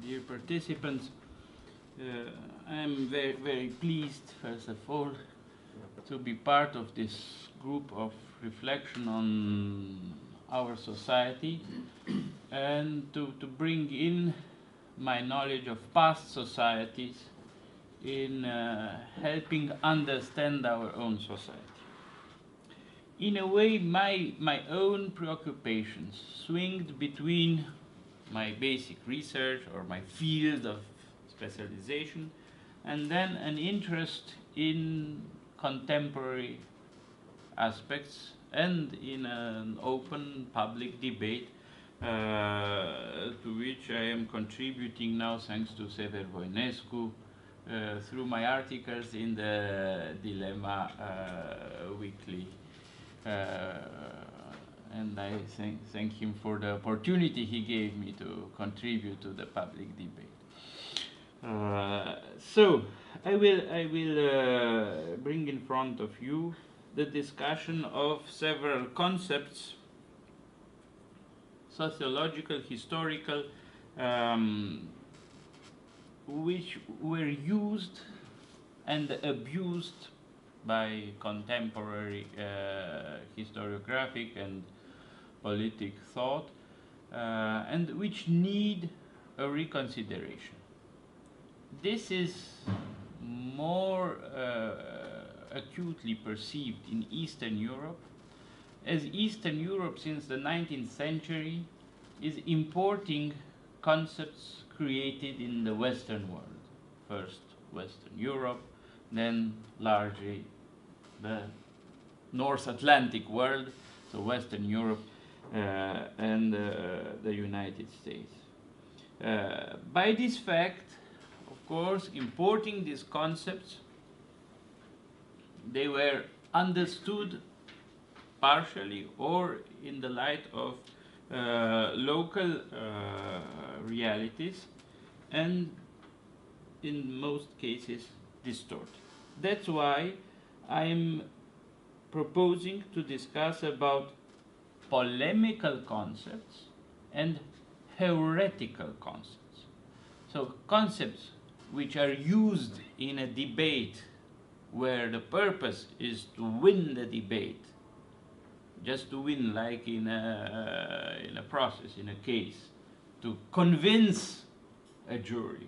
dear participants. I'm very, very pleased, first of all, to be part of this group of reflection on our society and to bring in my knowledge of past societies in helping understand our own society. In a way, my own preoccupations swinged between my basic research or my field of specialization and then an interest in contemporary aspects and in an open public debate to which I am contributing now thanks to Sever Voinescu through my articles in the Dilemma Weekly. And I thank him for the opportunity he gave me to contribute to the public debate. So I will bring in front of you the discussion of several concepts, sociological, historical, which were used and abused by contemporary historiographic and politic thought, and which need a reconsideration. This is more acutely perceived in Eastern Europe, as Eastern Europe since the 19th century is importing concepts created in the Western world. First Western Europe, then largely the North Atlantic world, so Western Europe and the United States. By this fact, of course, importing these concepts, they were understood partially or in the light of local realities and in most cases distorted. That's why I'm proposing to discuss about polemical concepts and heretical concepts. So concepts which are used in a debate where the purpose is to win the debate, just to win, like in a process, in a case, to convince a jury,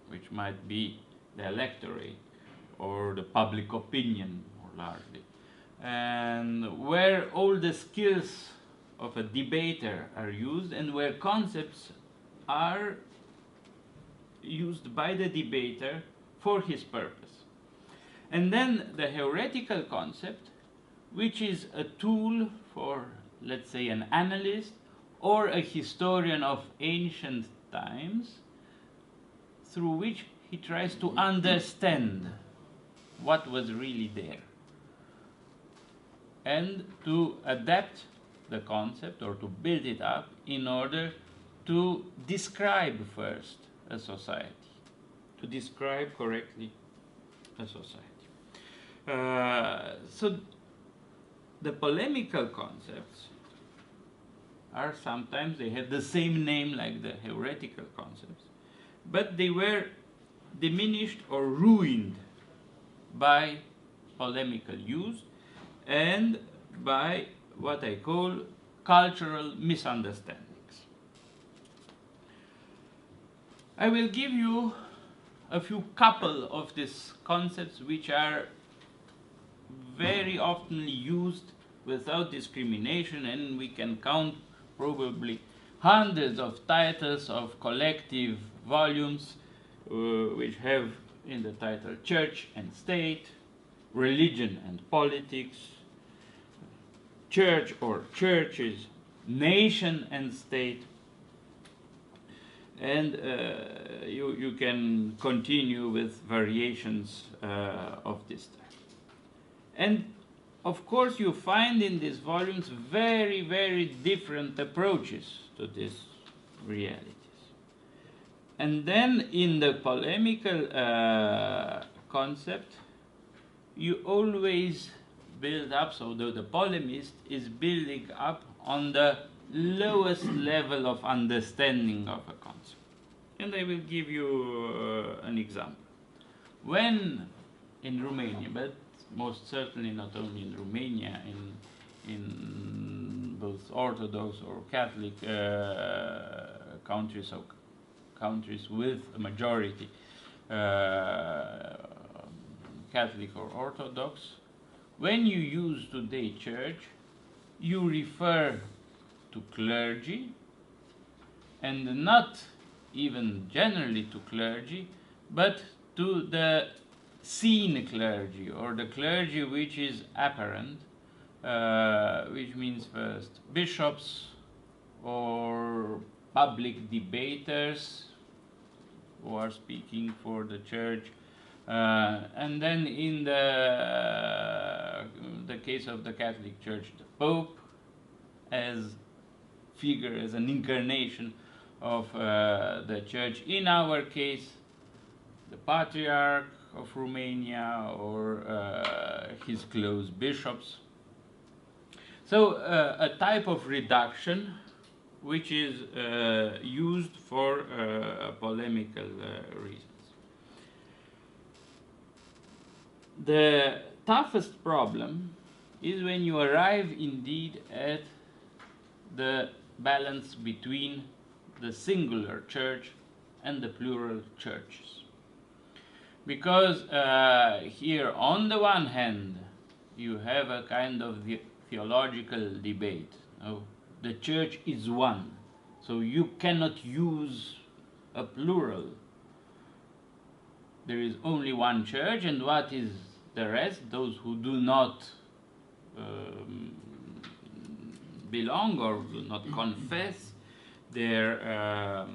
which might be the electorate or the public opinion more largely, and where all the skills of a debater are used and where concepts are used by the debater for his purpose. And then the heretical concept, which is a tool for, let's say, an analyst or a historian of ancient times, through which he tries to understand what was really there and to adapt the concept or to build it up in order to describe first a society, to describe correctly a society. So the polemical concepts are sometimes, they have the same name like the heretical concepts, but they were diminished or ruined by polemical use and by what I call cultural misunderstandings. I will give you a few couple of these concepts which are very often used without discrimination, and we can count probably hundreds of titles of collective volumes which have in the title Church and State, Religion and Politics, Church or Churches, Nation and State, and you can continue with variations of this type. And of course you find in these volumes very, very different approaches to these realities. And then in the polemical concept, you always build up, so the polemist is building up on the lowest level of understanding of a concept. And I will give you an example. When in Romania, but most certainly not only in Romania, in both Orthodox or Catholic countries, or countries with a majority Catholic or Orthodox, when you use today church, you refer to clergy, and not even generally to clergy, but to the seen clergy, or the clergy which is apparent, which means first bishops or public debaters who are speaking for the church, and then in the case of the Catholic Church, the Pope as figure, as an incarnation of the church. In our case, the Patriarch of Romania, or his close bishops. So a type of reduction which is used for polemical reasons. The toughest problem is when you arrive indeed at the balance between the singular church and the plural churches. Because here, on the one hand, you have a kind of theological debate. Oh, the church is one, so you cannot use a plural. There is only one church, and what is the rest? Those who do not belong or do not confess their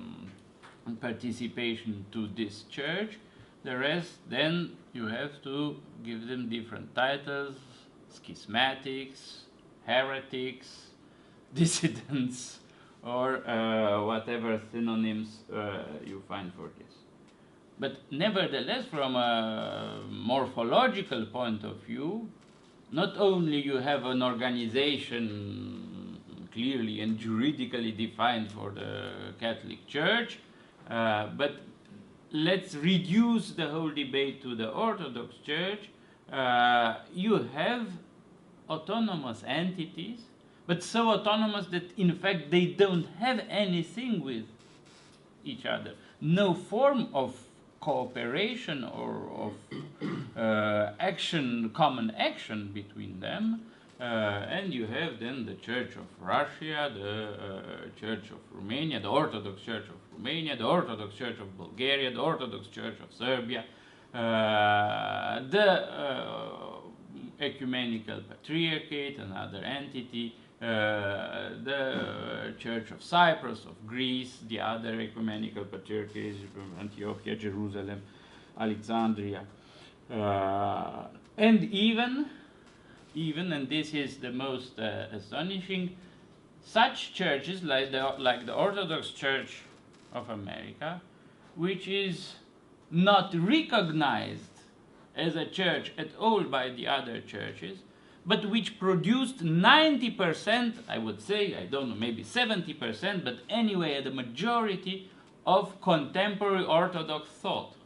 participation to this church. The rest, then you have to give them different titles: schismatics, heretics, dissidents, or whatever synonyms you find for this. But nevertheless, from a morphological point of view, not only you have an organization clearly and juridically defined for the Catholic Church, but let's reduce the whole debate to the Orthodox Church. You have autonomous entities, but so autonomous that in fact they don't have anything with each other. No form of cooperation or of common action between them. And you have then the Church of Russia, the Church of Romania, the Orthodox Church of Romania, the Orthodox Church of Bulgaria, the Orthodox Church of Serbia, the Ecumenical Patriarchate, another entity, the Church of Cyprus, of Greece, the other Ecumenical Patriarchates from Antiochia, Jerusalem, Alexandria, and even, and this is the most astonishing, such churches like the Orthodox Church of America, which is not recognized as a church at all by the other churches, but which produced 90%, I would say, I don't know, maybe 70%, but anyway, the majority of contemporary Orthodox thought.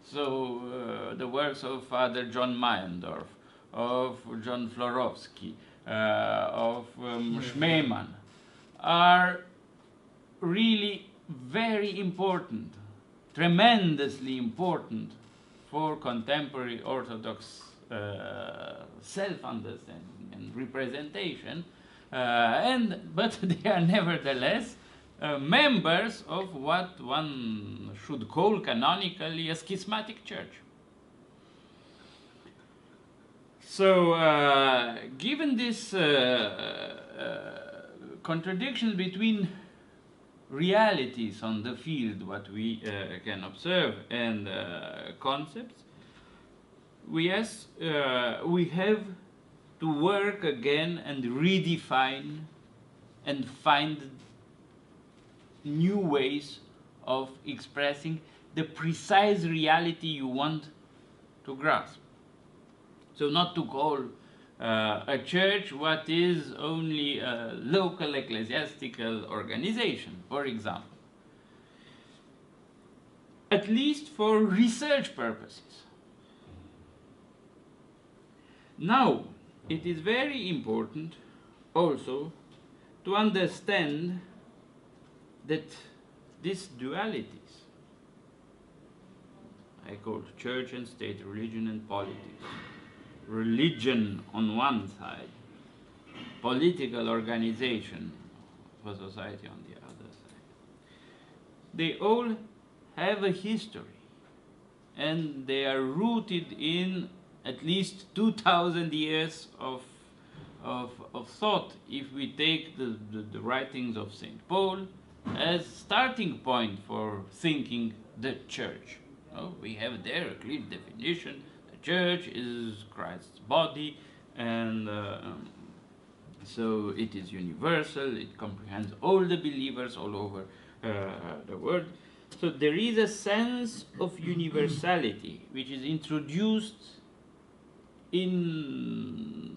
So the works of Father John Meyendorff, of John Florovsky, of Schmemann, are really very important, tremendously important for contemporary Orthodox self-understanding and representation, but they are nevertheless members of what one should call canonically a schismatic church. So, given this contradiction between realities on the field, what we can observe, and concepts, we have to work again and redefine and find new ways of expressing the precise reality you want to grasp. So not to call a church what is only a local ecclesiastical organization, for example. at least for research purposes. Now, it is very important also to understand that these dualities, I call church and state, religion and politics, religion on one side, political organization for society on the other side, they all have a history, and they are rooted in at least 2,000 years of thought, if we take the writings of St. Paul as starting point for thinking the church. We have there a clear definition. The church is Christ's body, and so it is universal, it comprehends all the believers all over the world. So there is a sense of universality which is introduced in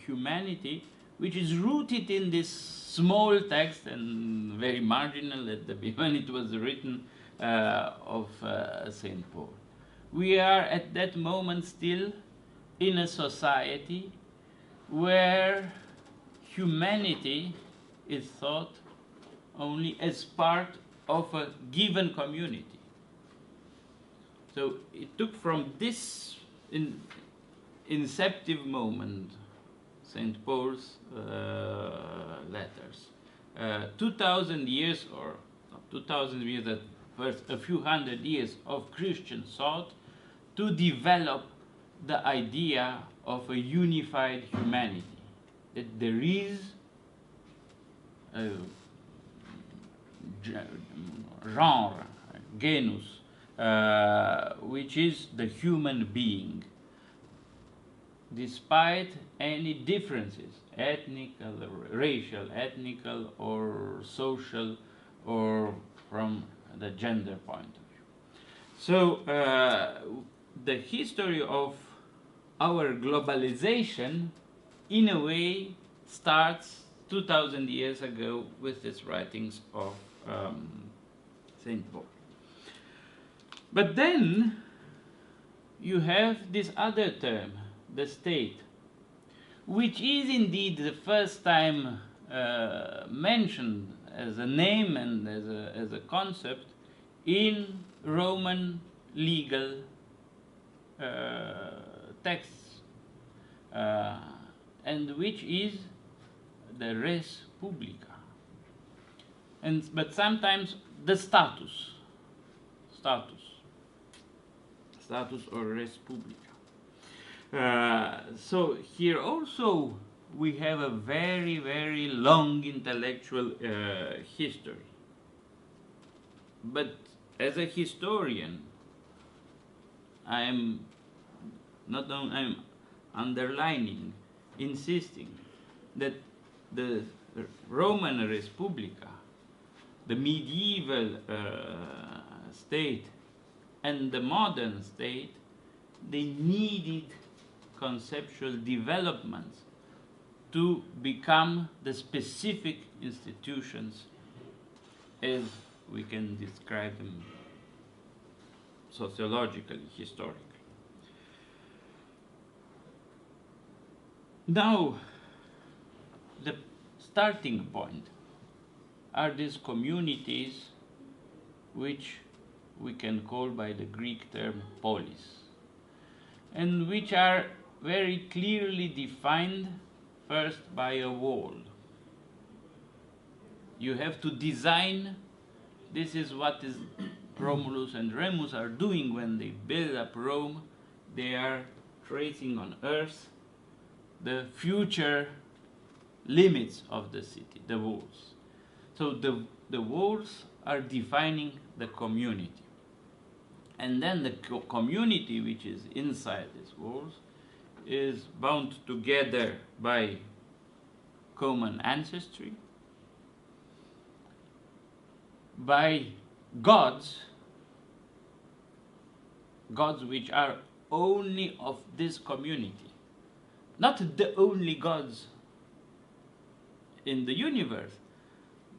humanity, which is rooted in this small text and very marginal at the when it was written of St. Paul. We are at that moment still in a society where humanity is thought only as part of a given community. So it took from this inceptive moment, St. Paul's letters, 2,000 years, or not 2,000 years, at first a few hundred years of Christian thought to develop the idea of a unified humanity, that there is a genre, genus, which is the human being, despite any differences, ethnical, racial, ethnical, or social, or from the gender point of view. So the history of our globalization, in a way, starts 2,000 years ago with these writings of St. Paul. But then you have this other term, the state, which is indeed the first time mentioned as a name and as a concept in Roman legal texts, and which is the res publica, but sometimes the status or res publica. So here also we have a very, very long intellectual history. But as a historian, I'm underlining, insisting that the Roman Respublica, the medieval state, and the modern state, they needed conceptual developments to become the specific institutions as we can describe them sociologically, historically. Now, the starting point are these communities which we can call by the Greek term polis, and which are very clearly defined first by a wall. You have to design, this is what Romulus and Remus are doing when they build up Rome. They are tracing on earth the future limits of the city, the walls. So the walls are defining the community. And then the community which is inside these walls is bound together by common ancestry, by gods which are only of this community, not the only gods in the universe,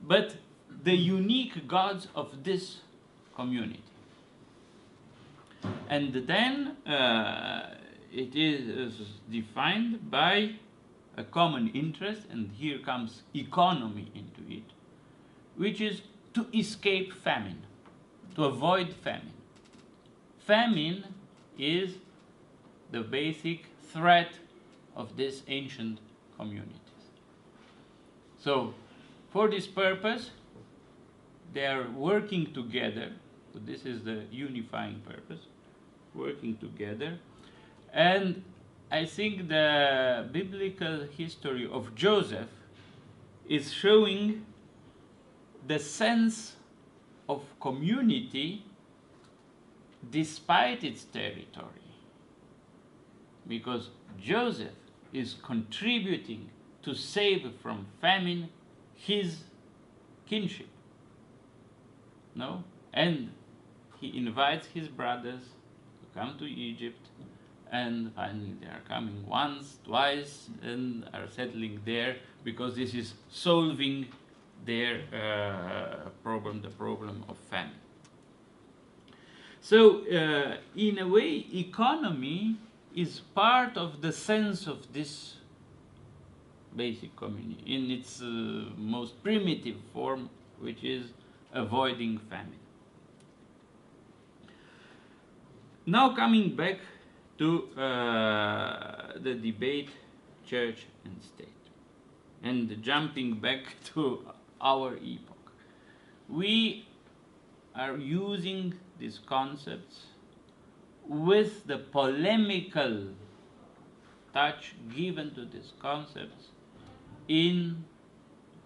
but the unique gods of this community. And then it is defined by a common interest, and here comes economy into it, which is to escape famine, to avoid famine. Famine is the basic threat of these ancient communities. So, for this purpose, they are working together. So this is the unifying purpose, working together. And I think the biblical history of Joseph is showing the sense of community despite its territory. Because Joseph is contributing to save from famine his kinship. No? And he invites his brothers to come to Egypt, and finally they are coming once, twice, and are settling there because this is solving their problem, the problem of famine. So, in a way, economy is part of the sense of this basic community in its most primitive form, which is avoiding famine. Now coming back to the debate church and state, and jumping back to our epoch. We are using these concepts with the polemical touch given to these concepts in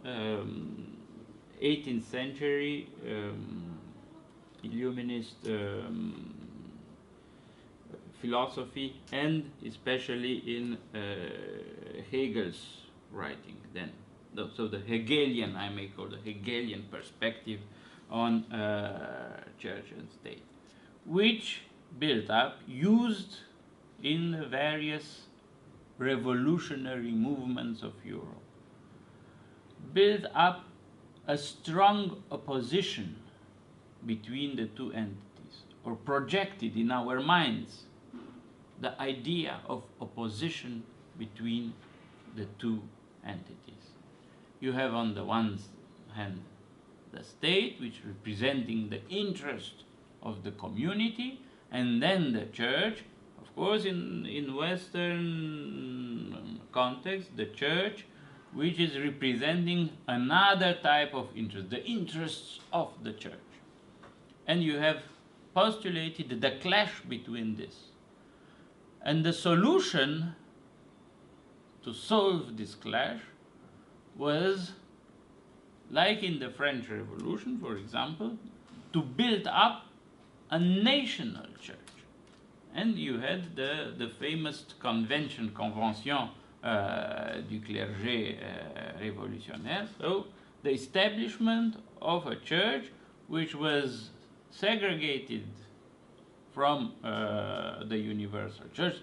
18th century Illuminist philosophy, and especially in Hegel's writing then. So the Hegelian, I may call the Hegelian perspective on church and state, which built up, used in the various revolutionary movements of Europe, built up a strong opposition between the two entities, or projected in our minds the idea of opposition between the two entities. You have on the one hand the state, which representing the interest of the community, and then the church. Of course, in Western context, the church, which is representing another type of interest, the interests of the church. And you have postulated the clash between this. And the solution to solve this clash was, like in the French Revolution, for example, to build up a national church. And you had the famous convention du clergé révolutionnaire, so the establishment of a church which was segregated from the universal church.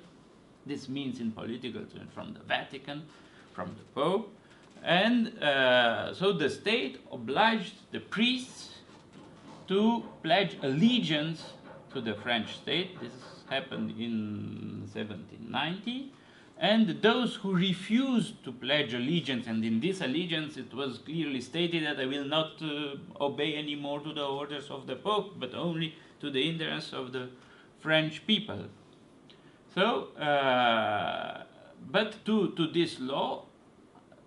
This means in political terms from the Vatican, from the Pope, and so the state obliged the priests to pledge allegiance to the French state. This happened in 1790. And those who refused to pledge allegiance, and in this allegiance it was clearly stated that I will not obey anymore to the orders of the Pope, but only to the interests of the French people. So, but to this law,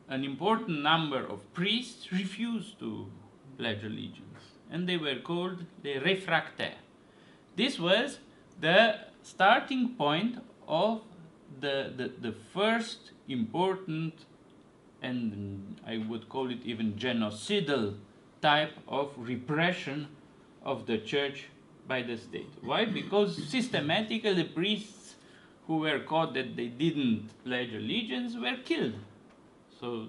an important number of priests refused to pledge allegiance, and they were called les réfractaires. This was the starting point of the first important, and I would call it even genocidal, type of repression of the church by the state. Why? Because systematically the priests who were caught that they didn't pledge allegiance were killed. So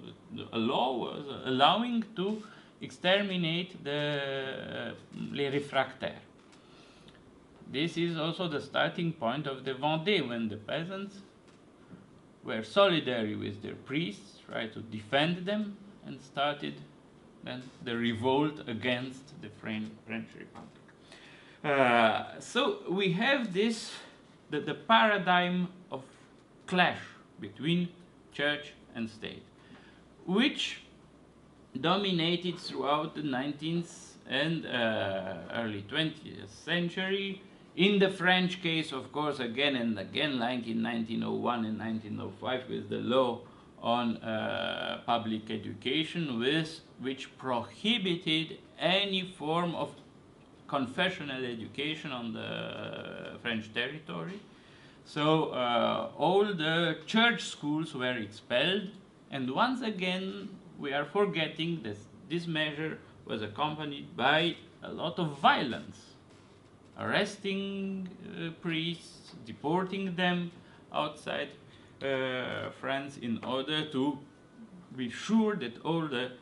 a law was allowing to exterminate the les réfractaires. This is also the starting point of the Vendée, when the peasants were solidary with their priests, tried to defend them, and started then the revolt against the French Republic. So we have this, the paradigm of clash between church and state, which dominated throughout the 19th and early 20th century. In the French case, of course, again and again, like in 1901 and 1905 with the law on public education, which prohibited any form of confessional education on the French territory. So all the church schools were expelled, and once again we are forgetting that this measure was accompanied by a lot of violence, arresting priests, deporting them outside France in order to be sure that all the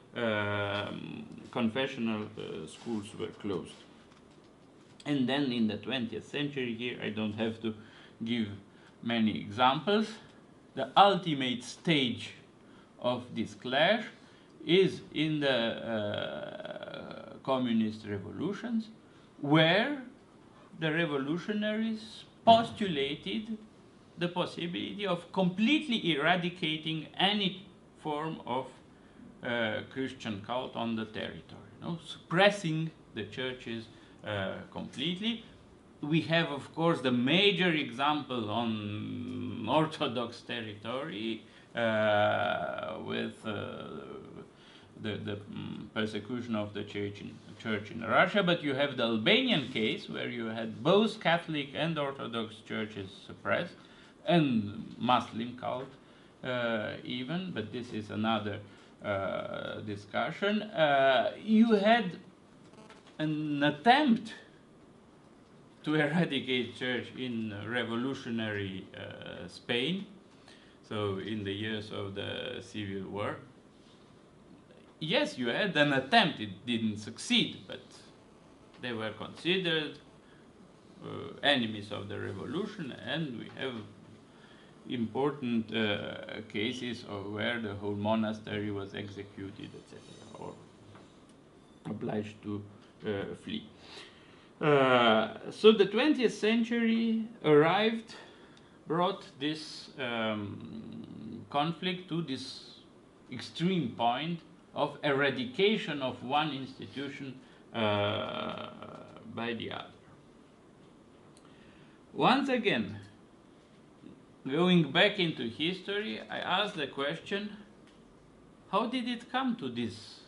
confessional schools were closed. And then in the 20th century, here I don't have to give many examples. The ultimate stage of this clash is in the communist revolutions, where the revolutionaries postulated the possibility of completely eradicating any form of Christian cult on the territory, suppressing the churches completely. We have, of course, the major example on Orthodox territory with the persecution of the church in Russia, but you have the Albanian case where you had both Catholic and Orthodox churches suppressed, and Muslim cult even, but this is another discussion. You had an attempt to eradicate church in revolutionary Spain, so in the years of the Civil War. Yes, you had an attempt, it didn't succeed, but they were considered enemies of the revolution, and we have important cases of where the whole monastery was executed, etc., or obliged to flee. So the 20th century brought this conflict to this extreme point of eradication of one institution by the other. Once again, going back into history, I asked the question, how did it come to this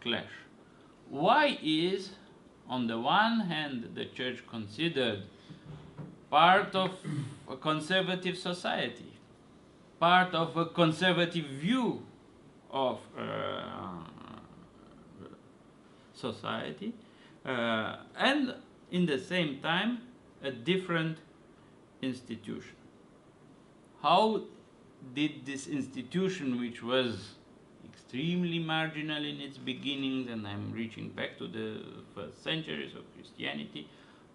clash? Why is, on the one hand, the church considered part of a conservative society, part of a conservative view of society, and in the same time a different institution? How did this institution, which was extremely marginal in its beginnings, and I'm reaching back to the first centuries of Christianity,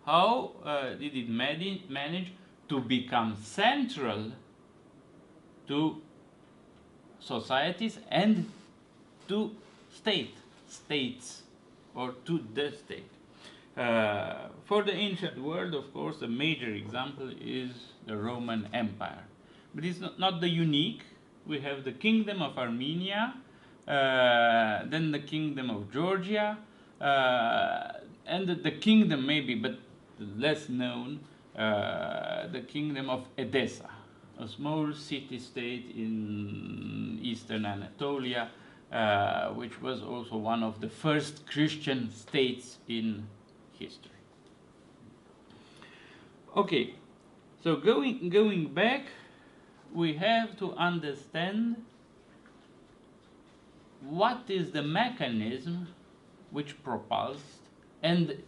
how did it manage to become central to societies and to states, or to the state? For the ancient world, of course, a major example is the Roman Empire. But it's not the unique. We have the Kingdom of Armenia, then the Kingdom of Georgia, and the kingdom maybe, but less known, the Kingdom of Edessa, a small city-state in eastern Anatolia, which was also one of the first Christian states in history. Okay, so going back, we have to understand what is the mechanism which propulsed, and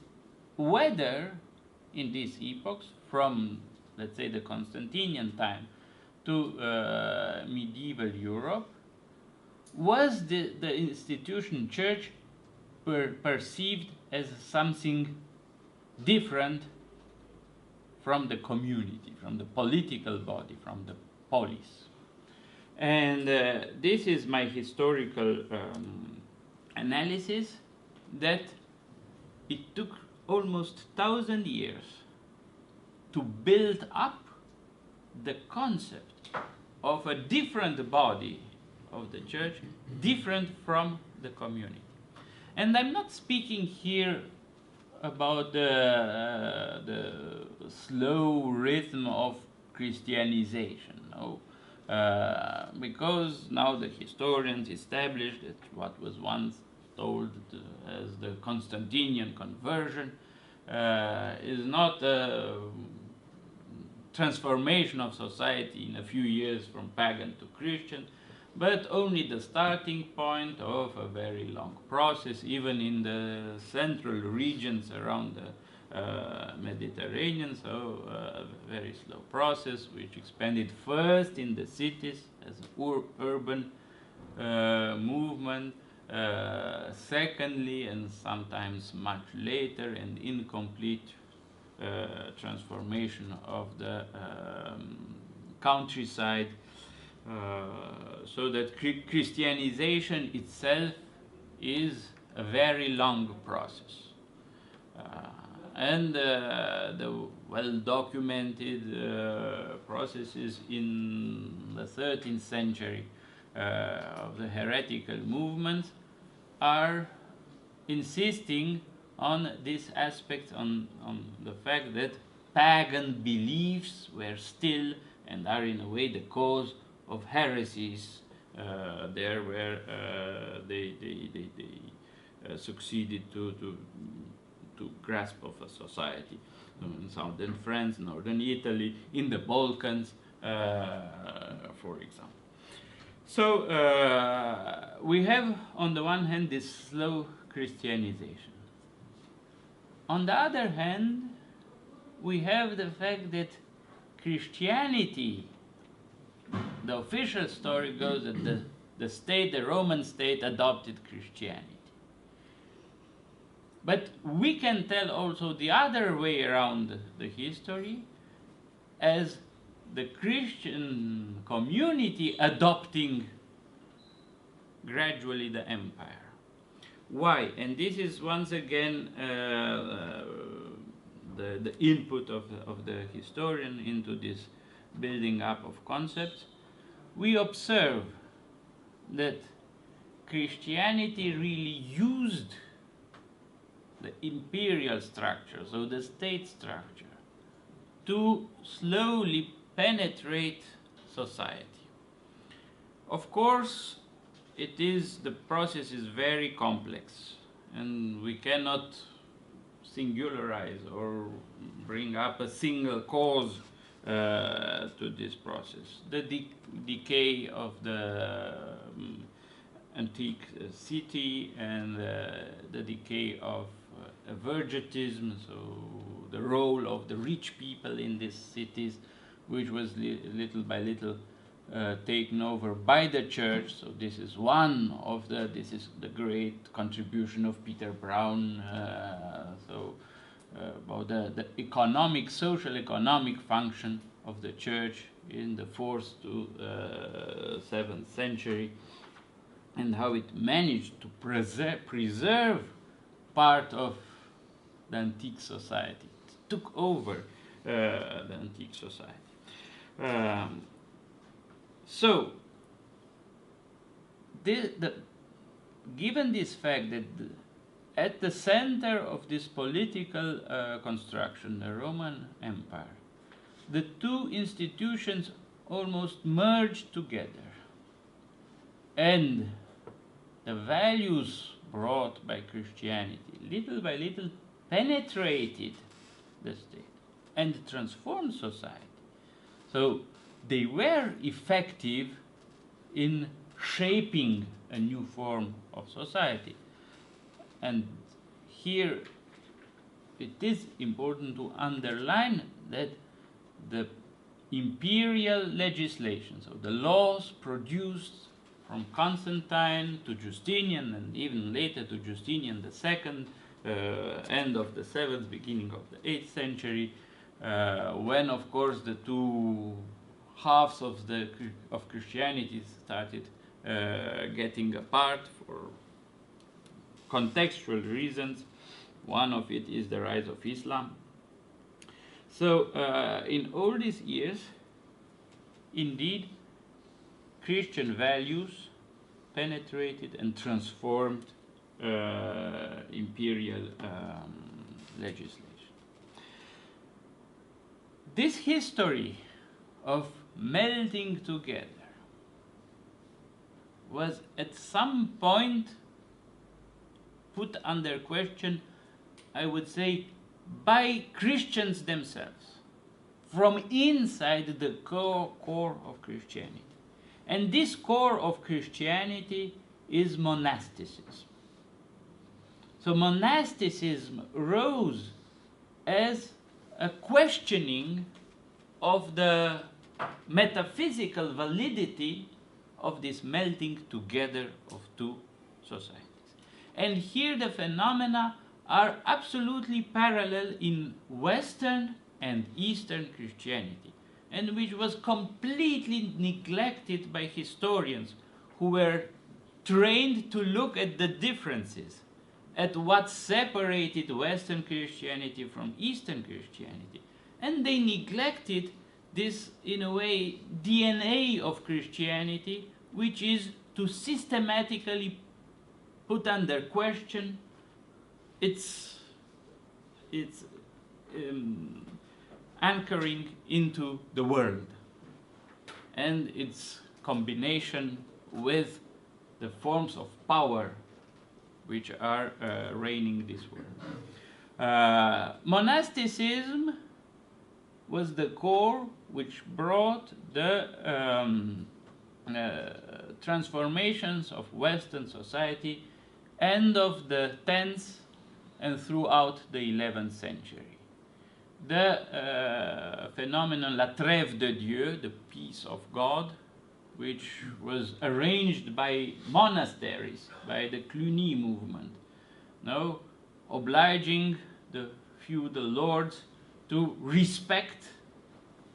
whether in these epochs, from, let's say, the Constantinian time to medieval Europe, was the institution church perceived as something different from the community, from the political body, from the polis. And this is my historical analysis, that it took almost 1,000 years to build up the concept of a different body of the church, different from the community. And I'm not speaking here about the slow rhythm of Christianization, no. Because now the historians established that what was once told as the Constantinian conversion is not a transformation of society in a few years from pagan to Christian, but only the starting point of a very long process, even in the central regions around the Mediterranean. So a very slow process which expanded first in the cities as an urban movement, secondly, and sometimes much later, an incomplete transformation of the countryside, so that Christianization itself is a very long process. And the well-documented processes in the 13th century of the heretical movements are insisting on this aspect, on the fact that pagan beliefs were still and are in a way the cause of heresies there where they succeeded to grasp of a society. In southern France, northern Italy, in the Balkans, for example. So we have on the one hand this slow Christianization. On the other hand, we have the fact that Christianity, the official story goes that the state, the Roman state, adopted Christianity. But we can tell also the other way around the history, as the Christian community adopting gradually the empire. Why? And this is once again the input of the historian into this building up of concepts. We observe that Christianity really used the imperial structure, so the state structure, to slowly penetrate society. Of course, the process is very complex, and we cannot singularize or bring up a single cause to this process. The decay of the antique city and the decay of virginalism, so the role of the rich people in these cities, which was little by little taken over by the church. So this is this is the great contribution of Petre Guran, about the social economic function of the church in the 4th to 7th century, and how it managed to preserve part of the antique society. It took over the antique society. So, given this fact that at the center of this political construction, the Roman Empire, the two institutions almost merged together, and the values brought by Christianity, little by little, penetrated the state and transformed society. So they were effective in shaping a new form of society. And here it is important to underline that the imperial legislation, so the laws produced from Constantine to Justinian, and even later to Justinian II, end of the 7th, beginning of the 8th century, when of course the two halves of Christianity started getting apart for contextual reasons. One of it is the rise of Islam. So in all these years, indeed, Christian values penetrated and transformed imperial legislation. This history of melting together was at some point put under question, I would say, by Christians themselves, from inside the core of Christianity. And this core of Christianity is monasticism. So monasticism rose as a questioning of the metaphysical validity of this melting together of two societies. And here the phenomena are absolutely parallel in Western and Eastern Christianity, and which was completely neglected by historians who were trained to look at the differences, at what separated Western Christianity from Eastern Christianity. And they neglected this, in a way, DNA of Christianity, which is to systematically put under question its anchoring into the world and its combination with the forms of power which are reigning this world. Monasticism was the core which brought the transformations of Western society end of the 10th and throughout the 11th century. The phenomenon La Trêve de Dieu, the peace of God, which was arranged by monasteries, by the Cluny movement, no, obliging the feudal lords to respect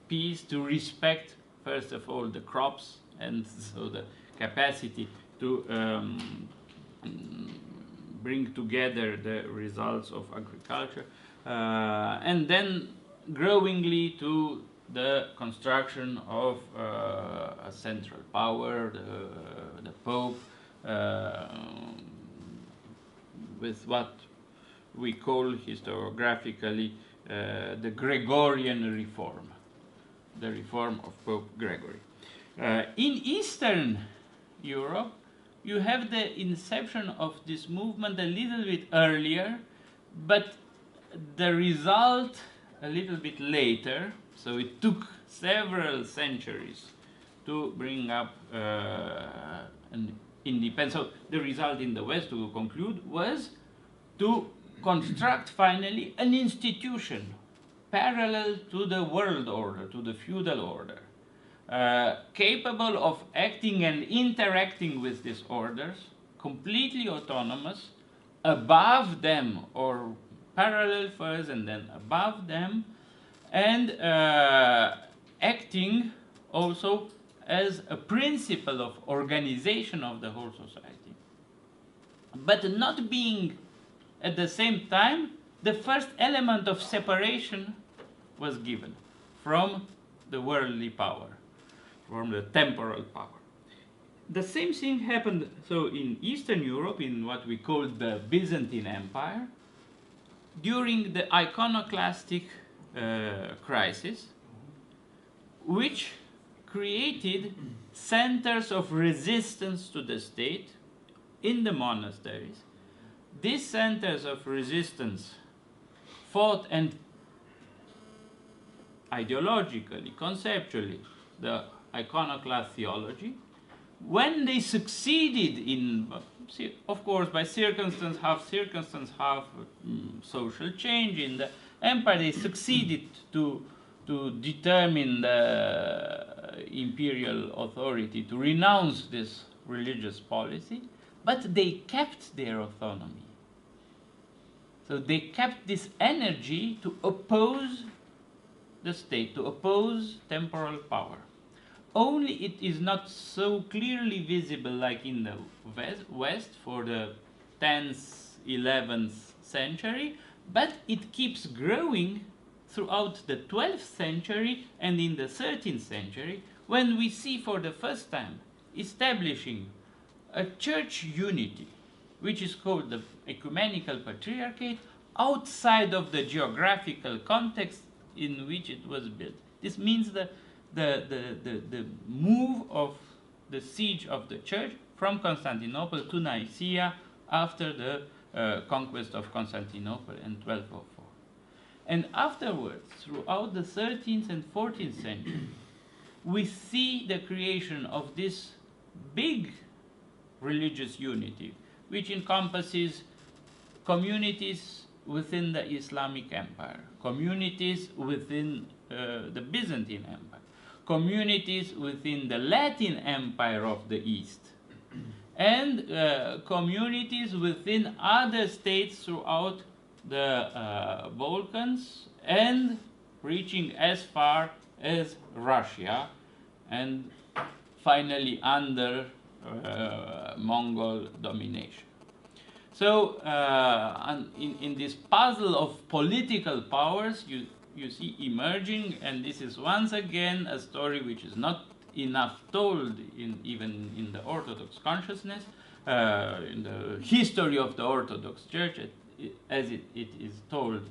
peace, to respect, first of all, the crops, and so the capacity to bring together the results of agriculture, and then growingly to the construction of a central power, the Pope, with what we call historiographically the Gregorian reform, the reform of Pope Gregory. In Eastern Europe, you have the inception of this movement a little bit earlier, but the result a little bit later. So it took several centuries to bring up an independence. So the result in the West, to conclude, was to construct finally an institution parallel to the world order, to the feudal order, capable of acting and interacting with these orders, completely autonomous, above them, or parallel first and then above them, and acting also as a principle of organization of the whole society, but not being at the same time the first element of separation was given from the worldly power, from the temporal power. The same thing happened so in Eastern Europe, in what we call the Byzantine Empire, during the Iconoclastic crisis, which created centers of resistance to the state in the monasteries. These centers of resistance fought, and ideologically, conceptually, the iconoclast theology. When they succeeded in, of course, by circumstance, half social change in the empire, they succeeded to determine the imperial authority to renounce this religious policy, but they kept their autonomy. So they kept this energy to oppose the state, to oppose temporal power. Only it is not so clearly visible like in the West for the 10th, 11th century, but it keeps growing throughout the 12th century and in the 13th century, when we see for the first time establishing a church unity, which is called the Ecumenical Patriarchate, outside of the geographical context in which it was built. This means the move of the siege of the church from Constantinople to Nicaea after the conquest of Constantinople in 1204. And afterwards, throughout the 13th and 14th century, we see the creation of this big religious unity, which encompasses communities within the Islamic Empire, communities within the Byzantine Empire, communities within the Latin Empire of the East, and communities within other states throughout the Balkans, and reaching as far as Russia, and finally under Mongol domination. So in this puzzle of political powers, you see emerging, and this is once again a story which is not enough told even in the Orthodox consciousness, in the history of the Orthodox Church as it is told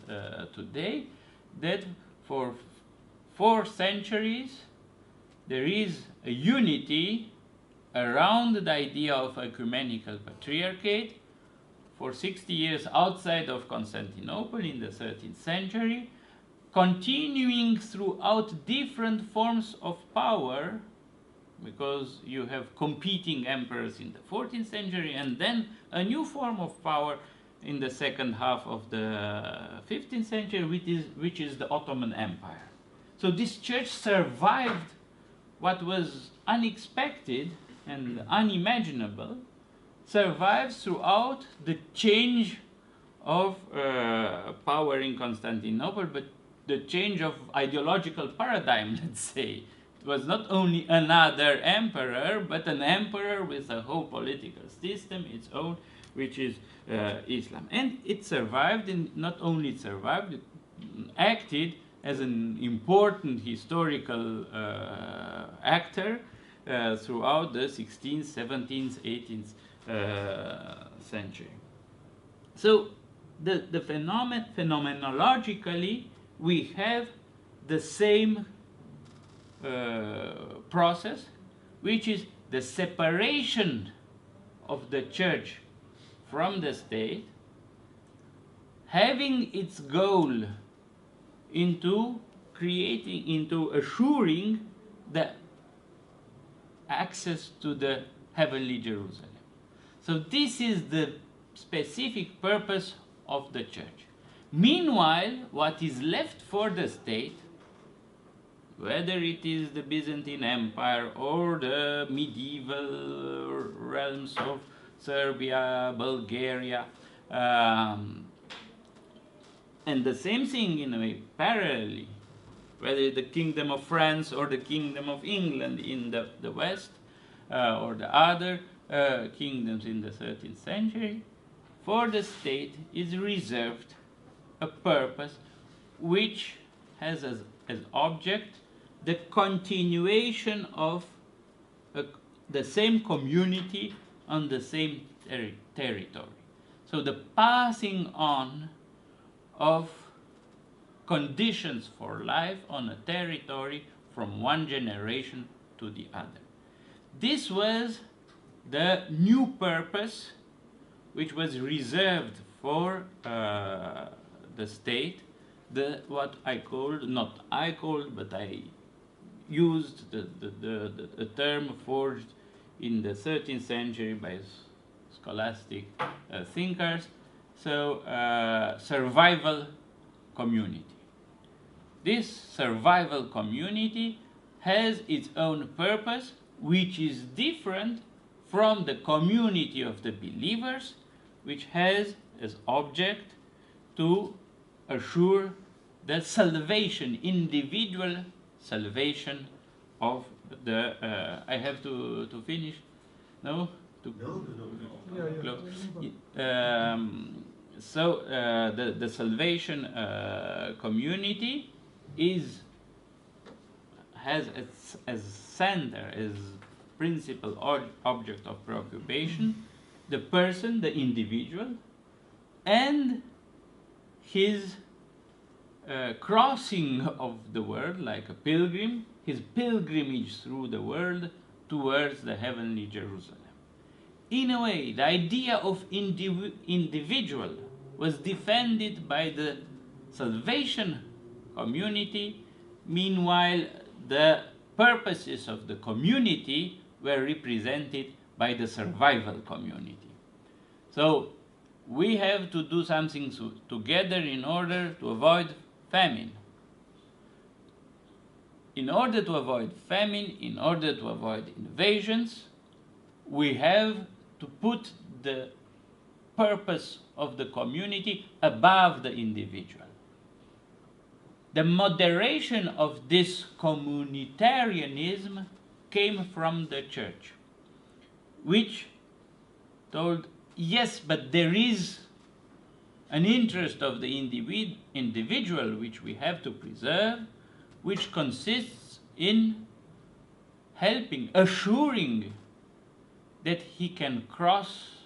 today, that for 4 centuries there is a unity around the idea of ecumenical patriarchate, for 60 years outside of Constantinople in the 13th century, continuing throughout different forms of power, because you have competing emperors in the 14th century, and then a new form of power in the second half of the 15th century, which is the Ottoman Empire. So this church survived what was unexpected and unimaginable, survives throughout the change of power in Constantinople, but the change of ideological paradigm, let's say. It was not only another emperor, but an emperor with a whole political system, its own, which is Islam. And it survived, and not only it survived, it acted as an important historical actor throughout the 16th, 17th, 18th century. So the phenomenologically, we have the same process, which is the separation of the church from the state, having its goal into assuring the access to the heavenly Jerusalem. So this is the specific purpose of the church. Meanwhile, what is left for the state, whether it is the Byzantine Empire or the medieval realms of Serbia, Bulgaria, and the same thing in a way, parallelly, whether the Kingdom of France or the Kingdom of England in the West, or the other kingdoms in the 13th century, for the state is reserved a purpose which has as object the continuation of the same community on the same territory. So the passing on of conditions for life on a territory from one generation to the other. This was the new purpose which was reserved for the state, what I called, not I called, but I used the term forged in the 13th century by scholastic thinkers, so survival community. This survival community has its own purpose, which is different from the community of the believers, which has as object to assure the salvation, individual salvation of the. I have to finish? No? No. Yeah. So the salvation community has as center, as principal object of preoccupation, the person, the individual, and his crossing of the world like a pilgrim, his pilgrimage through the world towards the heavenly Jerusalem. In a way, the idea of individual was defended by the salvation community. Meanwhile, the purposes of the community were represented by the survival community. So we have to do something together in order to avoid famine. In order to avoid famine, in order to avoid invasions, we have to put the purpose of the community above the individual. The moderation of this communitarianism came from the church, which told, yes, but there is an interest of the individual which we have to preserve, which consists in helping, assuring that he can cross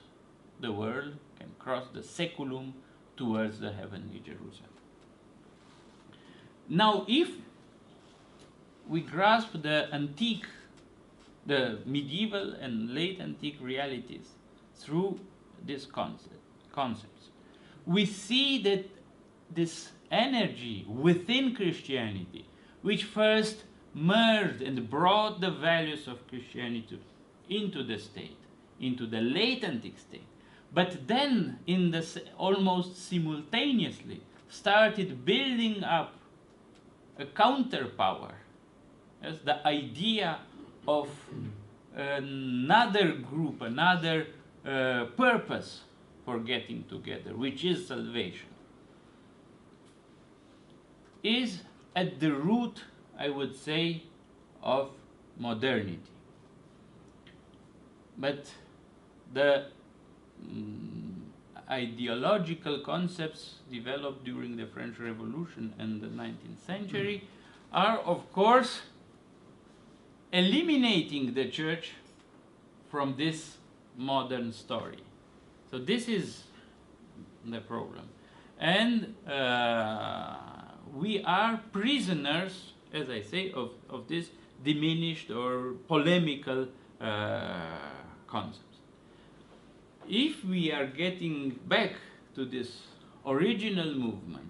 the world, can cross the seculum towards the heavenly Jerusalem. Now, if we grasp the medieval and late antique realities through these concepts, we see that this energy within Christianity, which first merged and brought the values of Christianity into the state, into the late antique state, but then almost simultaneously started building up a counterpower, as the idea of another group, another purpose for getting together, which is salvation, is at the root, I would say, of modernity. But the ideological concepts developed during the French Revolution and the 19th century are, of course, eliminating the church from this modern story. So this is the problem. And we are prisoners, as I say, of this diminished or polemical concepts. If we are getting back to this original movement,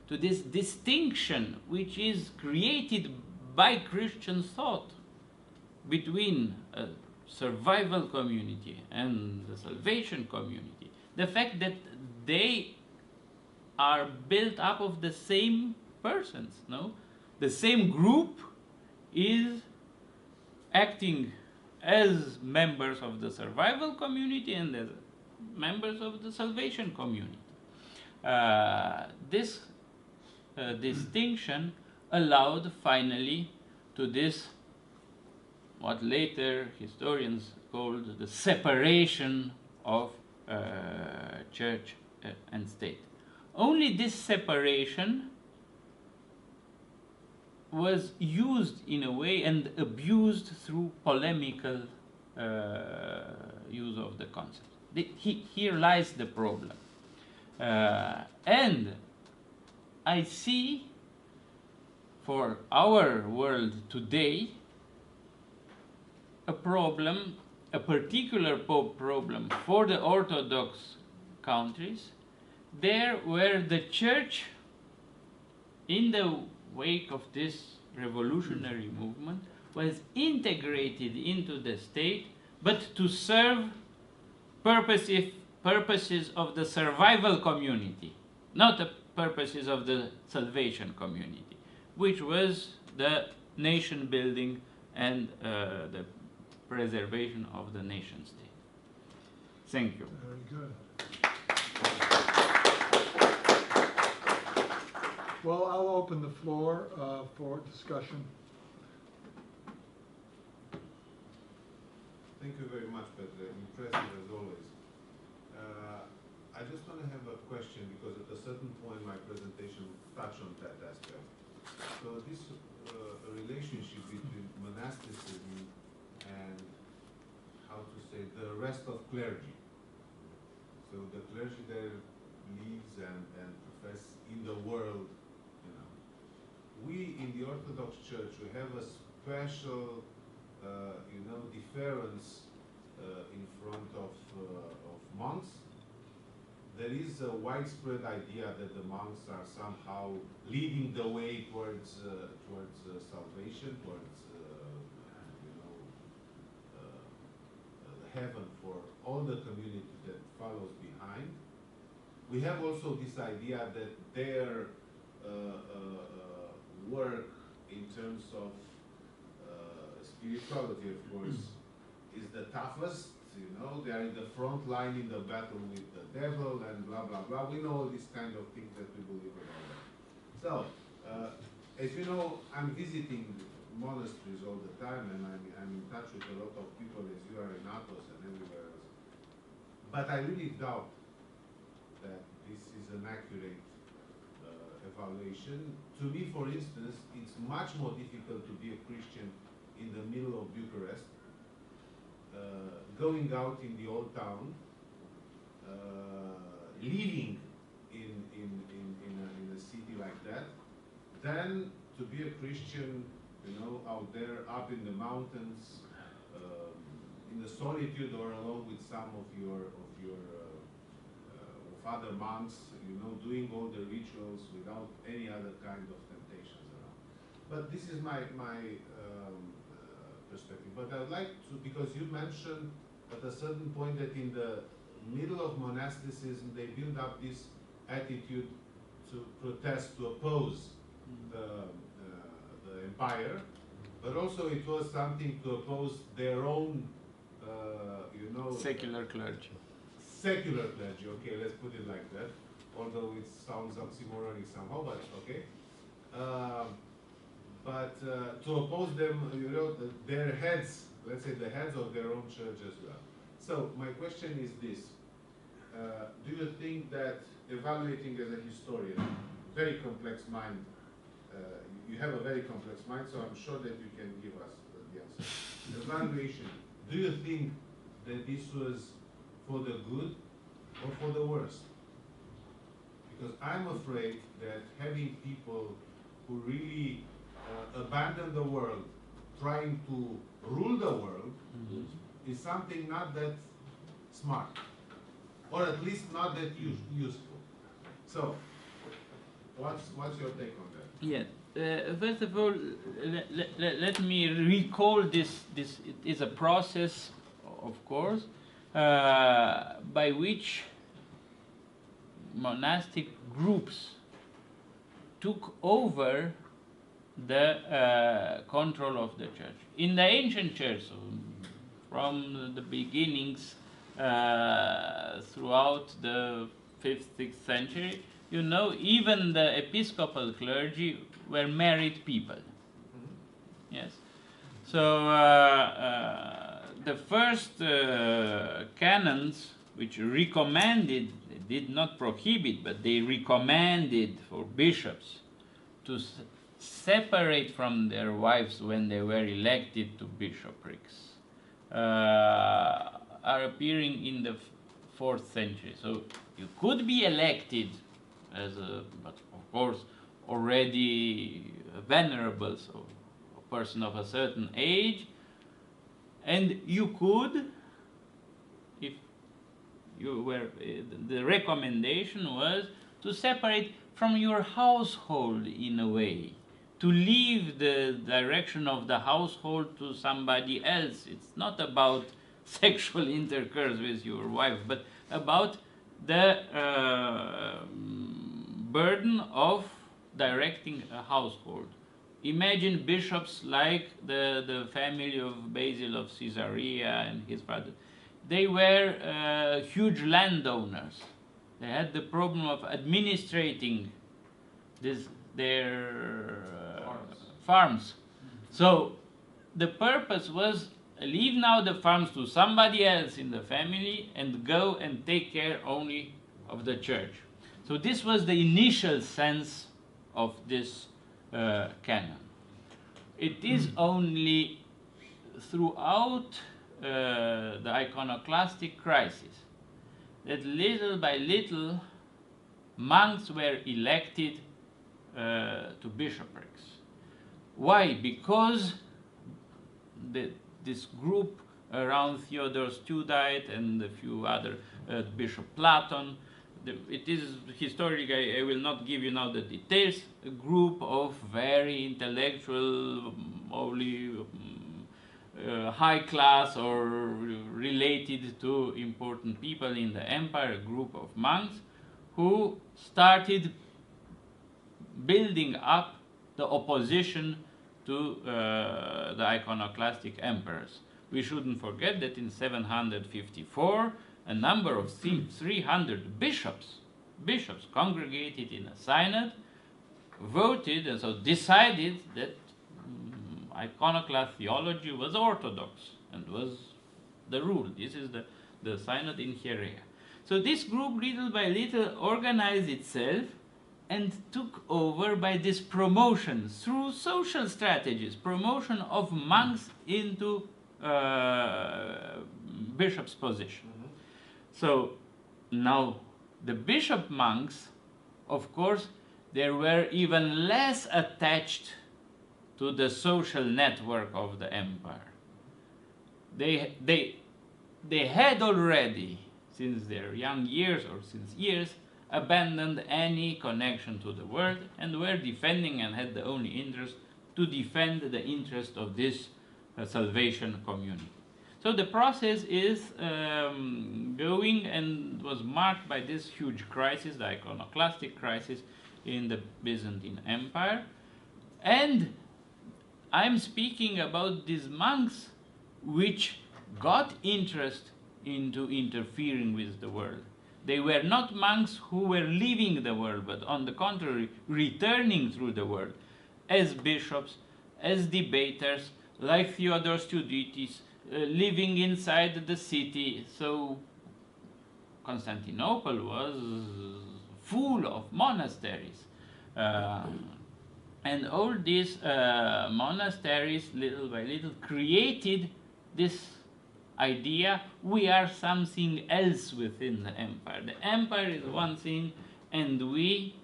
to this distinction which is created by Christian thought between a survival community and the salvation community, the fact that they are built up of the same persons, no? The same group is acting as members of the survival community and as members of the salvation community. This distinction allowed finally to this, what later historians called the separation of church and state. Only this separation was used in a way and abused through polemical use of the concept. Here lies the problem. And I see for our world today a problem, a particular problem for the Orthodox countries, there where the church, in the wake of this revolutionary movement, was integrated into the state, but to serve purposes of the survival community, not the purposes of the salvation community, which was the nation building and the preservation of the nation state. Thank you. Very good. Well, I'll open the floor for discussion. Thank you very much, Petre. Impressive as always. I just want to have a question because at a certain point my presentation touched on that aspect. So this relationship between monasticism and, how to say, the rest of clergy. So the clergy there lives and profess in the world, you know. We in the Orthodox Church, we have a special, you know, deference in front of monks. There is a widespread idea that the monks are somehow leading the way towards salvation, towards you know, heaven for all the community that follows behind. We have also this idea that their work in terms of spirituality, of course, is the toughest. You know, they are in the front line in the battle with the devil and blah blah blah. We know all these kind of things that we believe about that. So, as you know, I'm visiting monasteries all the time, and I'm in touch with a lot of people, as you are in Athos and everywhere else. But I really doubt that this is an accurate evaluation. To me, for instance, it's much more difficult to be a Christian in the middle of Bucharest, going out in the old town, living in a city like that, than to be a Christian, you know, out there up in the mountains, in the solitude, or along with some of your other monks, you know, doing all the rituals without any other kind of temptations around. But this is my perspective. But I'd like to, because you mentioned at a certain point that in the middle of monasticism they build up this attitude to protest, to oppose the empire, but also it was something to oppose their own, you know, Secular clergy. Secular clergy, okay, let's put it like that, although it sounds oxymoronic somehow, but okay. But to oppose them, you know, their heads, let's say the heads of their own church as well. So my question is this: do you think that evaluating as a historian, very complex mind, you have a very complex mind, so I'm sure that you can give us the answer. Evaluation, do you think that this was for the good or for the worse? Because I'm afraid that having people who really abandon the world, trying to rule the world, is something not that smart, or at least not that useful. So, what's your take on that? Yeah. First of all, let me recall this. It is a process, of course, by which monastic groups took over the control of the church. In the ancient church, from the beginnings throughout the 5th, 6th century, you know, even the episcopal clergy were married people. Yes. So the first canons, which recommended, they did not prohibit, but they recommended for bishops to separate from their wives when they were elected to bishoprics, are appearing in the 4th century. So you could be elected as a, but of course, already venerable, so a person of a certain age, and you could, if you were, the recommendation was to separate from your household in a way, to leave the direction of the household to somebody else. It's not about sexual intercourse with your wife, but about the burden of directing a household. Imagine bishops like the family of Basil of Caesarea and his father. They were huge landowners. They had the problem of administrating their farms. So the purpose was, leave now the farms to somebody else in the family and go and take care only of the church. So this was the initial sense of this canon. It is only throughout the iconoclastic crisis that little by little monks were elected to bishoprics. Why? Because this group around Theodore Studite and a few other, Bishop Platon, it is historically, I will not give you now the details, a group of very intellectual, only high class or related to important people in the empire, a group of monks who started building up the opposition to the iconoclastic emperors. We shouldn't forget that in 754, a number of 300 bishops congregated in a synod voted and so decided that iconoclast theology was orthodox and was the rule. This is the synod in Hierea. So this group little by little organized itself and took over by this promotion through social strategies, promotion of monks into bishop's position. So now the bishop monks, of course, they were even less attached to the social network of the empire. They had already, since their young years or since years, abandoned any connection to the world and were defending and had the only interest to defend the interest of this salvation community. So the process is going and was marked by this huge crisis, the iconoclastic crisis in the Byzantine Empire. And I'm speaking about these monks which got interest into interfering with the world. They were not monks who were leaving the world, but on the contrary, returning through the world as bishops, as debaters, like Theodore Studitis, living inside the city. So Constantinople was full of monasteries. And all these monasteries, little by little, created this idea, we are something else within the empire. The empire is one thing, and we,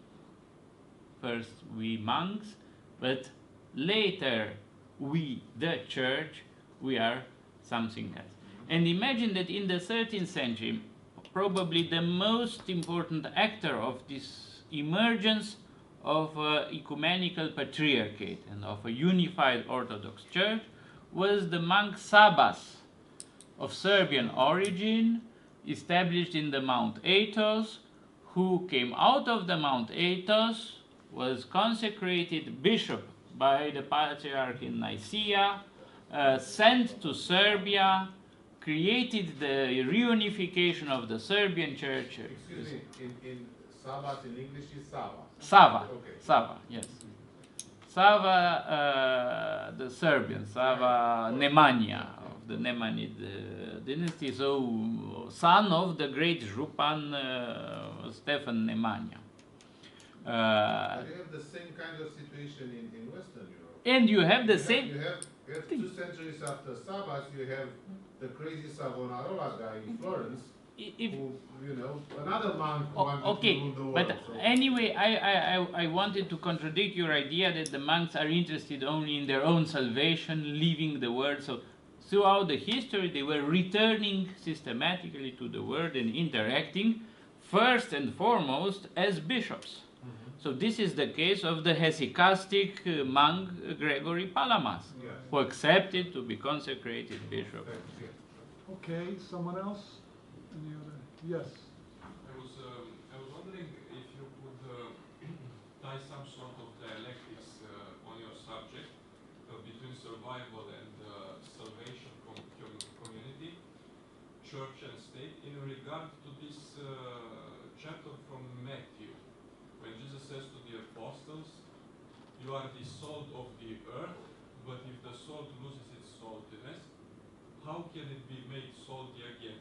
first we monks, but later we, the church, we are something else. And imagine that in the 13th century, probably the most important actor of this emergence of Ecumenical Patriarchate and of a unified Orthodox Church was the monk Sabas, of Serbian origin, established in the Mount Athos, who came out of the Mount Athos, was consecrated bishop by the Patriarch in Nicaea, sent to Serbia, created the reunification of the Serbian church. Excuse me, in Sabas in English is Sava. Sava, Okay. Sava, yes. Sava, the Serbian, Sava Nemanja, of the Nemanid dynasty, so son of the great Župan Stefan Nemanja. But you have the same kind of situation in Western Europe. And you have the same... You have 2 centuries after Sabas, you have the crazy Savonarola guy in Florence, who, you know, another monk who wanted to rule the world. But anyway, I wanted to contradict your idea that the monks are interested only in their own salvation, leaving the world. So throughout the history, they were returning systematically to the world and interacting, first and foremost, as bishops. So this is the case of the hesychastic monk Gregory Palamas, who accepted to be consecrated bishop. Okay, someone else? Any other? Yes. I was wondering if you could tie some sort of dialectics on your subject between survival and salvation community, church and state, in regard to this chapter from Matthew, when Jesus says to the apostles, "You are the salt of the earth, but if the salt loses its saltiness, how can it be made salty again?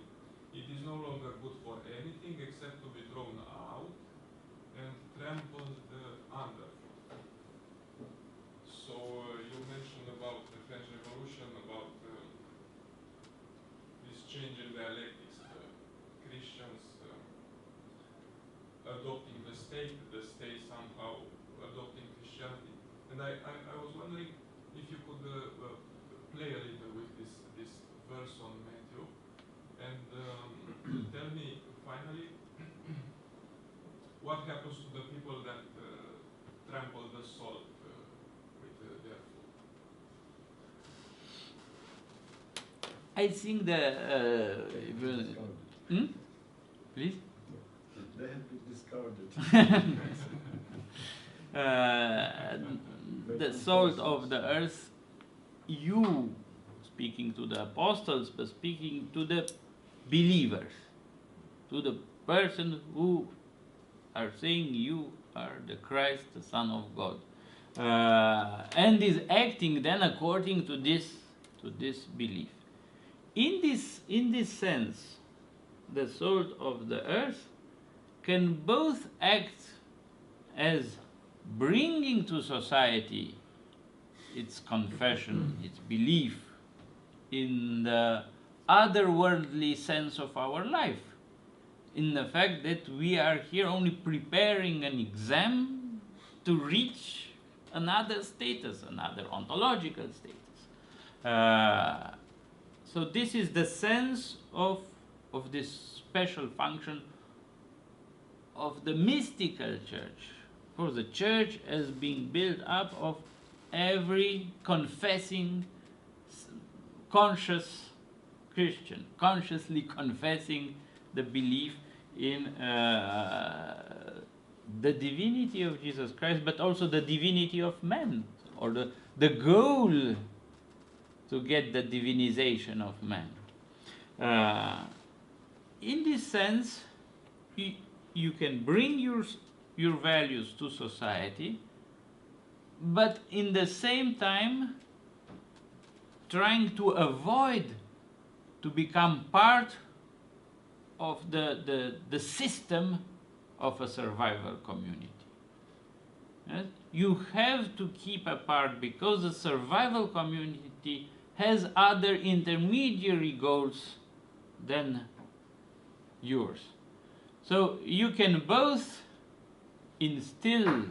it is no longer good for anything except to be thrown out and trampled underfoot. So you mentioned about the French Revolution, about this change in dialectics, Christians adopting the state somehow adopting Christianity. And I was wondering if you could play a little with this verse on Matthew and tell me finally what happens to the people that trample the salt with their foot. I think please? They have been discarded. The salt of the earth, you, speaking to the apostles, but speaking to the believers, to the person who are saying you are the Christ, the Son of God, and is acting then according to this belief. In this sense, the salt of the earth can both act as bringing to society its confession, its belief in the otherworldly sense of our life, in the fact that we are here only preparing an exam to reach another status, another ontological status. So this is the sense of this special function of the mystical church, for the church as being built up of every confessing, conscious Christian, consciously confessing the belief in the divinity of Jesus Christ, but also the divinity of man, or the goal to get the divinization of man. In this sense, you can bring your values to society, but in the same time trying to avoid to become part of the system of a survival community. Yes? You have to keep apart, because the survival community has other intermediary goals than yours. So you can both instill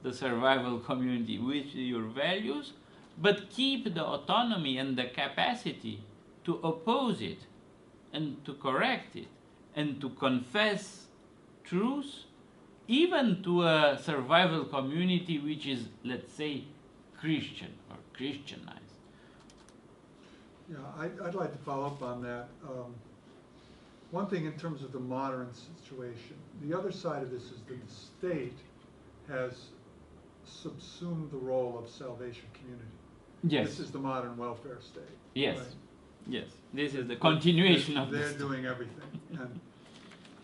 the survival community with your values, but keep the autonomy and the capacity to oppose it and to correct it and to confess truth, even to a survival community which is, let's say, Christian or Christianized. Yeah, I'd like to follow up on that. One thing in terms of the modern situation, the other side of this is that the state has subsumed the role of salvation community. Yes. This is the modern welfare state. Yes. Right? Yes. This is the continuation of They're this. doing everything. And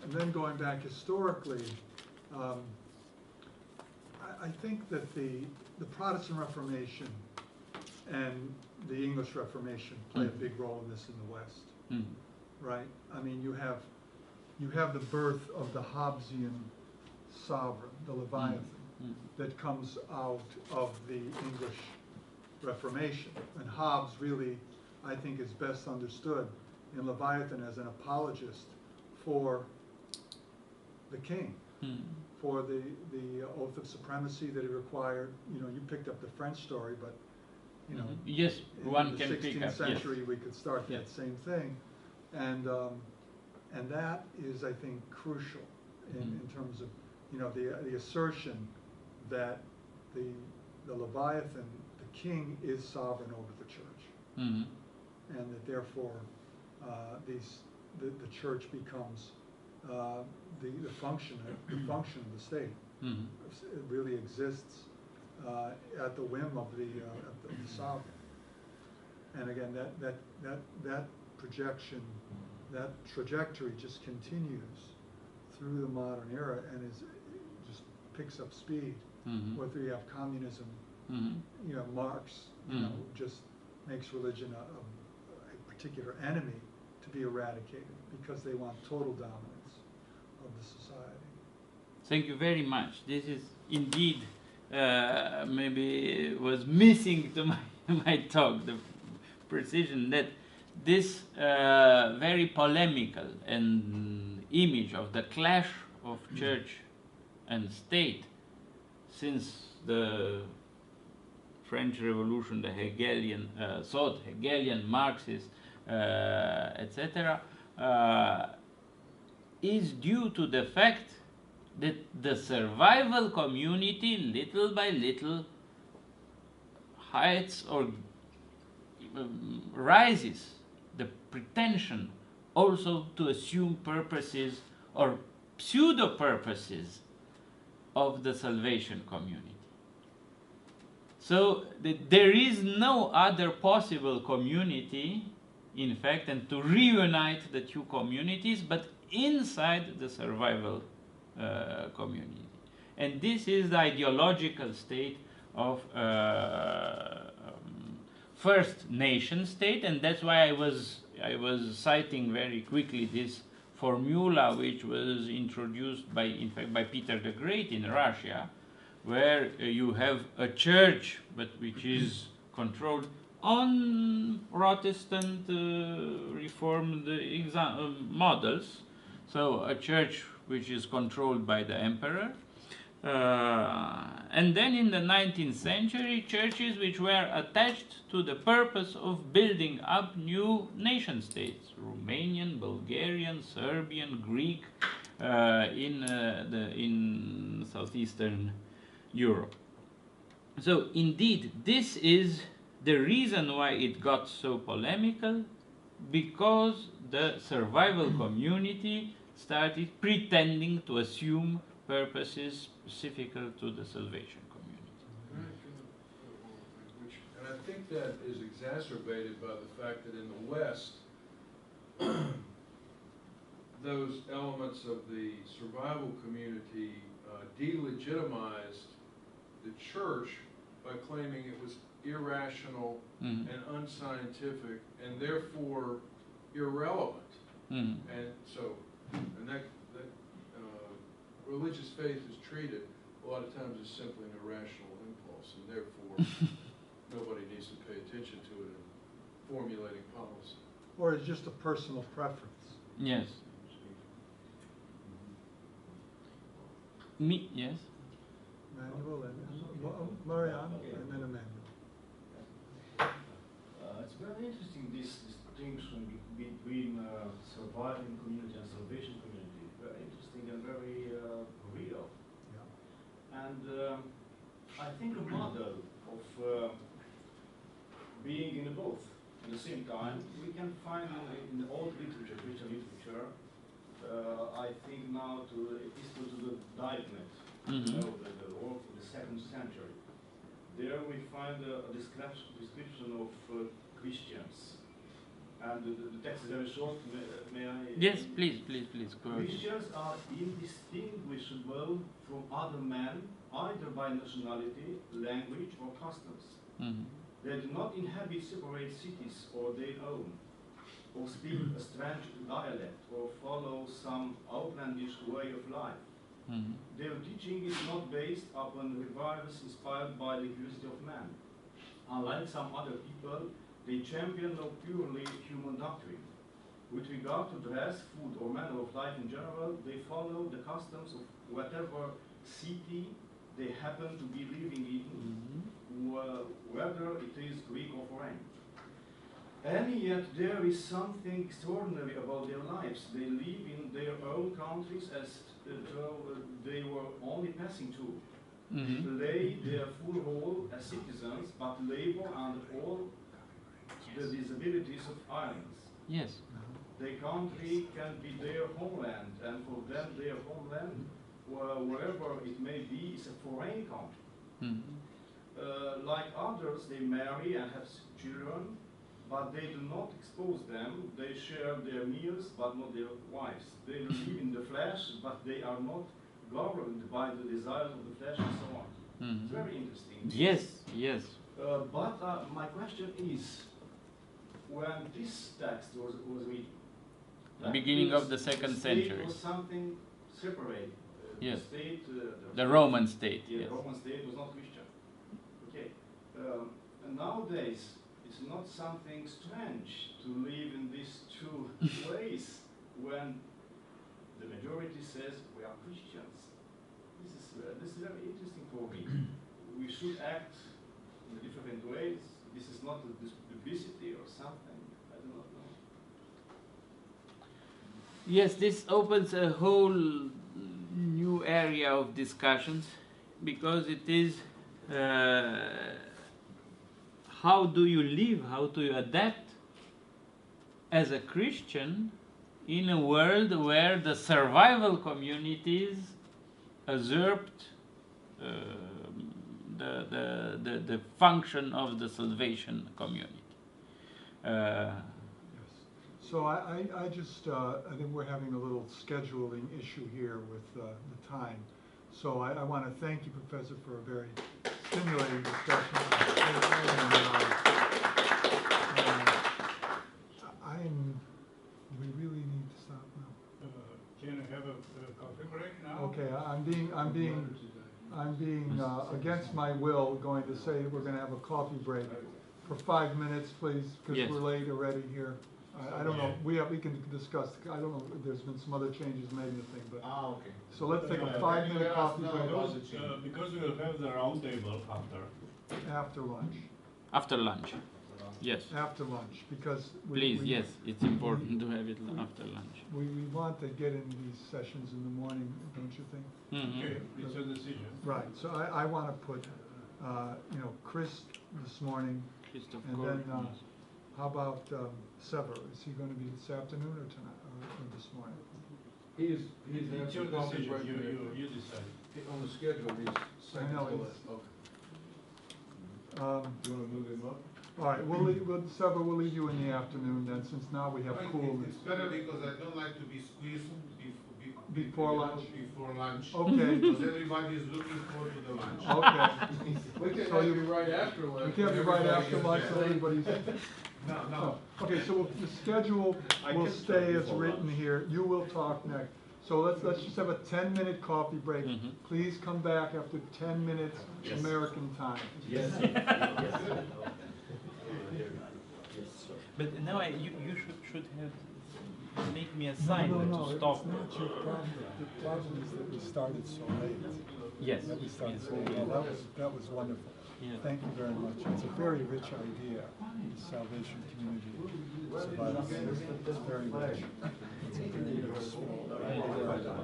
then going back historically, I think that the Protestant Reformation and the English Reformation play a big role in this in the West. Mm. Right? I mean, you have the birth of the Hobbesian sovereign, the Leviathan, that comes out of the English Reformation. And Hobbes really, I think, is best understood in Leviathan as an apologist for the king, for the oath of supremacy that he required. You know, you picked up the French story, but you know, yes, one can in the pick up. 16th century Yes. we could start that same thing, and that is, I think, crucial in terms of, you know, the assertion that the Leviathan, the king, is sovereign over the church, and that therefore the church becomes the function of the state. It really exists at the whim of the sovereign. And again, that projection, that trajectory just continues through the modern era and just picks up speed. Whether you have communism, you know, Marx, you know, just makes religion a particular enemy to be eradicated because they want total dominance of the society. Thank you very much. This is indeed maybe was missing to my talk, the precision that this very polemical and image of the clash of church and state since the French Revolution, the Hegelian thought, Hegelian, Marxist, etc., is due to the fact that the survival community, little by little, hides or rises the pretension also to assume purposes or pseudo-purposes of the salvation community. So there is no other possible community, in fact, and to reunite the two communities, but inside the survival community. And this is the ideological state of first nation state, and that's why I was citing very quickly this formula which was introduced by, in fact, by Peter the Great in Russia, where you have a church but which is controlled on Protestant reformed models. So a church which is controlled by the emperor. And then in the 19th century, churches which were attached to the purpose of building up new nation states, Romanian, Bulgarian, Serbian, Greek, in southeastern Europe. So indeed, this is the reason why it got so polemical, because the survival community started pretending to assume purposes specific to the salvation community. And I think that is exacerbated by the fact that in the West, those elements of the survival community delegitimized the church by claiming it was irrational and unscientific and therefore irrelevant. And so, that religious faith is treated a lot of times as simply an irrational impulse, and therefore nobody needs to pay attention to it in formulating policy. Or it's just a personal preference. Yes. Yes. Manuel and Marianne, and then Emmanuel. It's very interesting, this distinction between surviving community and salvation community. Very interesting and very real. Yeah. And I think a model of being in both at the same time, we can find in the old literature, Christian literature, I think now to the Diagnet, the work of the 2nd century. There we find a description of Christians. And the text is very short. May I? Yes, please. Go ahead. Christians are indistinguishable from other men, either by nationality, language, or customs. They do not inhabit separate cities or their own, or speak a strange dialect, or follow some outlandish way of life. Their teaching is not based upon revivals inspired by the curiosity of man. Unlike some other people, they champion no purely human doctrine. With regard to dress, food, or manner of life in general, they follow the customs of whatever city they happen to be living in, whether it is Greek or foreign. And yet there is something extraordinary about their lives. They live in their own countries as though they were only passing through. Play their full role as citizens, but labor under all the disabilities of islands. Yes. Their country can be their homeland, and for them their homeland, wherever it may be, is a foreign country. Like others, they marry and have children, but they do not expose them. They share their meals, but not their wives. They live in the flesh, but they are not governed by the desires of the flesh and so on. It's very interesting. Yes. But my question is, when this text was written, beginning of the second The state century. was something separate. Yes. The state, The Roman state, yeah, yes. the Roman state was not Christian. Okay. And nowadays, it's not something strange to live in these two ways when the majority says we are Christians. This is very interesting for me. We should act in different ways. This is not a publicity or something. I do not know. Yes, this opens a whole new area of discussions because it is how do you live, how do you adapt as a Christian in a world where the survival communities usurped the function of the salvation community. So I just, I think we're having a little scheduling issue here with the time. So I want to thank you, Professor, for a very stimulating discussion. We really need to stop now. Can you have a coffee break now? Okay, I'm being against my will going to say that we're going to have a coffee break for 5 minutes, please, because Yes. we're late already here. I don't know, we can discuss, I don't know, if there's been some other changes made in the thing, but, Okay. so let's take a Yeah, 5-minute coffee no, break Because we'll have the round table after. after lunch, After lunch. Yes. after lunch, because we. Please, we- yes, it's important to have it after lunch. We want to get in these sessions in the morning, don't you think? Mhm. Okay, it's a decision. Right, so I want to put, Chris this morning, Christoph and Koch, then, yes. how about Sever? Is he going to be this afternoon or tonight, or this morning? He's It's your decision, you decide. on the schedule, he's second know, to he's- last. Okay. Um, Do you wanna move him up? All right, Sever, we'll leave you in the afternoon then, since now we have coolness. It's better because I don't like to be squeezed Before lunch? Before lunch. Okay, Because everybody is looking forward to the lunch. okay. We can So have you- you right after lunch. We can't be right after Everybody lunch, is- so everybody's. No. Okay, so the schedule will stay as written here. You will talk next. So let's just have a 10-minute coffee break. Mhm. Please come back after 10 minutes American time. But now you should have make me a sign to stop. It's not your problem. The problem is that we started so late. Yes. That we started yes, so late. yes. That was wonderful. Yeah. Thank you very much. It's a very rich idea, the salvation community. Survival. It's very rich. It's a very useful idea.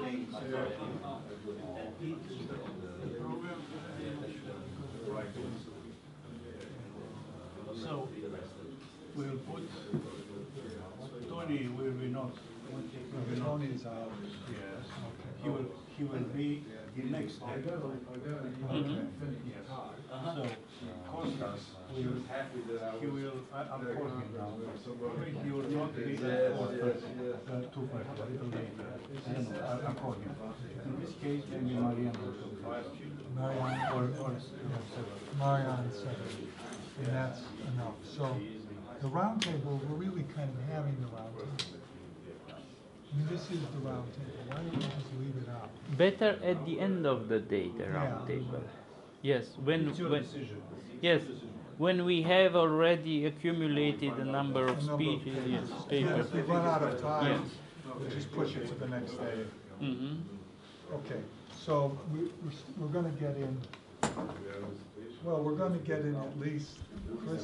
Thank you. So, we'll put, Tony will be not, Tony's out. yes, he will be the next day. Okay. Yes. So, Kostas will, he will, I'll call him now. He will not be at 4:30, 2:30, a little later. I'll call him. In this case, maybe Marianne will come. Marianne, Or Marianne said it, and that's enough. So the round table, we're really kind of having the round table. I mean, this is the round table. Why don't we just leave it out? Better at the end of the day, the round Yeah. table. Yes, when it's your decision. yes, when we have already accumulated a number of A number of speeches, yes, Yeah, papers. if we run out of time, Yes. we'll just push it to the next day. Mm-hmm. Okay, so we're gonna get in, well, we're gonna get in at least Chris